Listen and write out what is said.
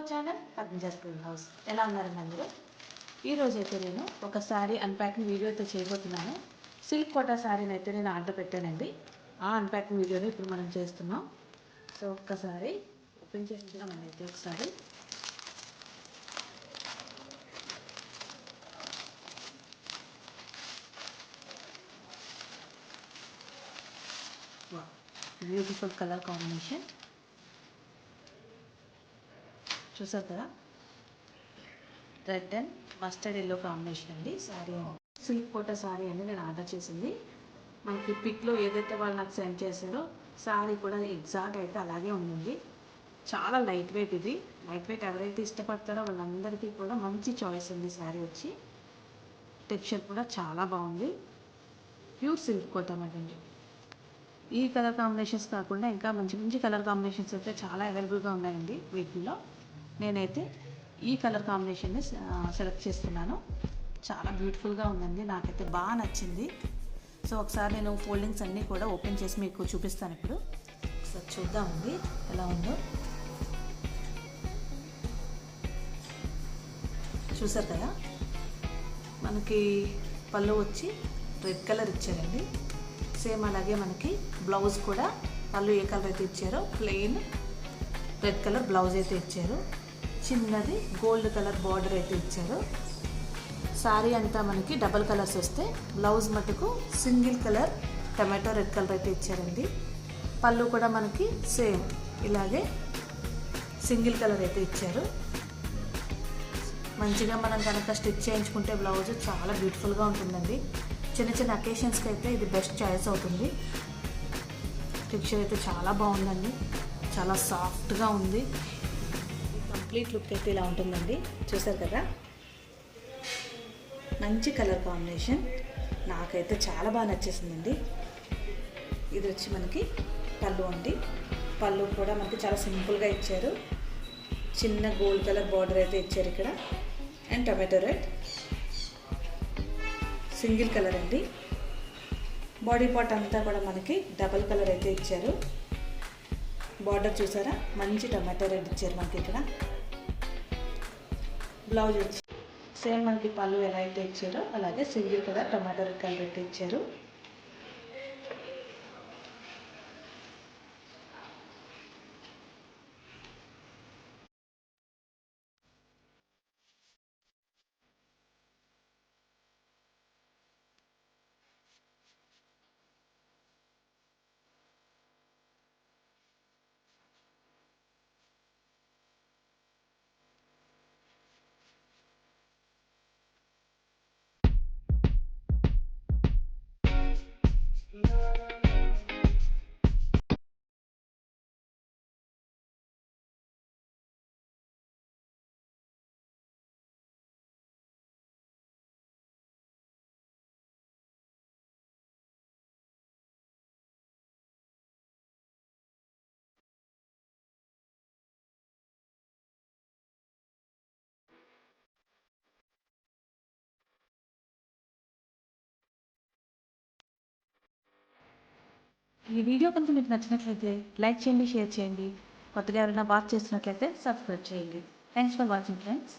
Channel Padmaja's pure house. ఎలా ఉన్నారండి అందరూ? ఈరోజు అయితే నేను ఒక శారీ అన్ప్యాకింగ్ వీడియో అయితే చేయబోతున్నాను. సిల్క్ కోటా శారీని అయితే నేను ఆర్డర్ పెట్టానండి. ఆ అన్ప్యాకింగ్ వీడియోని ఇప్పుడు మనం చేస్తున్నాం. సో ఒక్కసారి ఓపెన్ చేద్దామండి. అయితే ఒకసారి బ్యూటిఫుల్ కలర్ కాంబినేషన్ చూసారు కదా, red and mustard yellow combination అండి. శారీ సిల్క్ కోటా శారీ అండి నేను ఆర్డర్ చేసింది. మనకి పిక్లో ఏదైతే వాళ్ళు నాకు సెండ్ చేశారో శారీ కూడా ఎగ్జాక్ట్ అయితే అలాగే ఉందండి. చాలా లైట్ వెయిట్. ఇది లైట్ వెయిట్ ఎవరైతే ఇష్టపడతారో వాళ్ళందరికీ కూడా మంచి చాయిస్ ఉంది. శారీ వచ్చి టెక్స్చర్ కూడా చాలా బాగుంది. ప్యూర్ సిల్క్ కోటా అండి. ఈ కలర్ కాంబినేషన్స్ కాకుండా ఇంకా మంచి మంచి కలర్ కాంబినేషన్స్ అయితే చాలా అవైలబుల్గా ఉన్నాయండి. వీటిల్లో నేనైతే ఈ కలర్ కాంబినేషన్ని సెలెక్ట్ చేస్తున్నాను. చాలా బ్యూటిఫుల్గా ఉందండి, నాకైతే బాగా నచ్చింది. సో ఒకసారి నేను ఫోల్డింగ్స్ అన్నీ కూడా ఓపెన్ చేసి మీకు చూపిస్తాను. ఇప్పుడు ఒకసారి చూద్దామండి ఎలా ఉందో. చూసారు కదా, మనకి పళ్ళు వచ్చి రెడ్ కలర్ ఇచ్చారండి. సేమ్ అలాగే మనకి బ్లౌజ్ కూడా పళ్ళు ఏ కలర్ అయితే ఇచ్చారో ప్లెయిన్ రెడ్ కలర్ బ్లౌజ్ అయితే ఇచ్చారు. చిన్నది గోల్డ్ కలర్ బార్డర్ అయితే ఇచ్చారు. శారీ అంతా మనకి డబల్ కలర్స్ వస్తే బ్లౌజ్ మటుకు single colour tomato red colour అయితే ఇచ్చారండి. పళ్ళు కూడా మనకి సేమ్ ఇలాగే సింగిల్ కలర్ అయితే ఇచ్చారు. మంచిగా మనం కనుక స్టిచ్ చేయించుకుంటే బ్లౌజ్ చాలా బ్యూటిఫుల్గా ఉంటుందండి. చిన్న చిన్న అకేషన్స్కి అయితే ఇది బెస్ట్ చాయిస్ అవుతుంది. టెక్స్చర్ అయితే చాలా బాగుందండి, చాలా సాఫ్ట్గా ఉంది. కంప్లీట్ లుక్ అయితే ఇలా ఉంటుందండి. చూసారు కదా, మంచి కలర్ కాంబినేషన్, నాకైతే చాలా బాగా నచ్చేసిందండి. ఇది వచ్చి మనకి పళ్ళు అండి. పళ్ళు కూడా మనకి చాలా సింపుల్గా ఇచ్చారు. చిన్న గోల్డ్ కలర్ బార్డర్ అయితే ఇచ్చారు ఇక్కడ. And tomato red single colour అండి. బాడీ పార్ట్ అంతా కూడా మనకి డబల్ కలర్ అయితే ఇచ్చారు. బార్డర్ చూసారా, మంచి టొమాటో రెడ్ ఇచ్చారు మనకి ఇక్కడ. బ్లౌజ్ వచ్చి సేమ్ మనకి పళ్ళు ఎలా అయితే ఇచ్చారో అలాగే single colour tomato red colour అయితే ఇచ్చారు. ఈ వీడియో కనుక మీకు నచ్చినట్లయితే లైక్ చేయండి, షేర్ చేయండి. కొత్తగా ఎవరైనా వాచ్ చేస్తున్నట్లయితే సబ్స్క్రైబ్ చేయండి. Thanks for watching friends.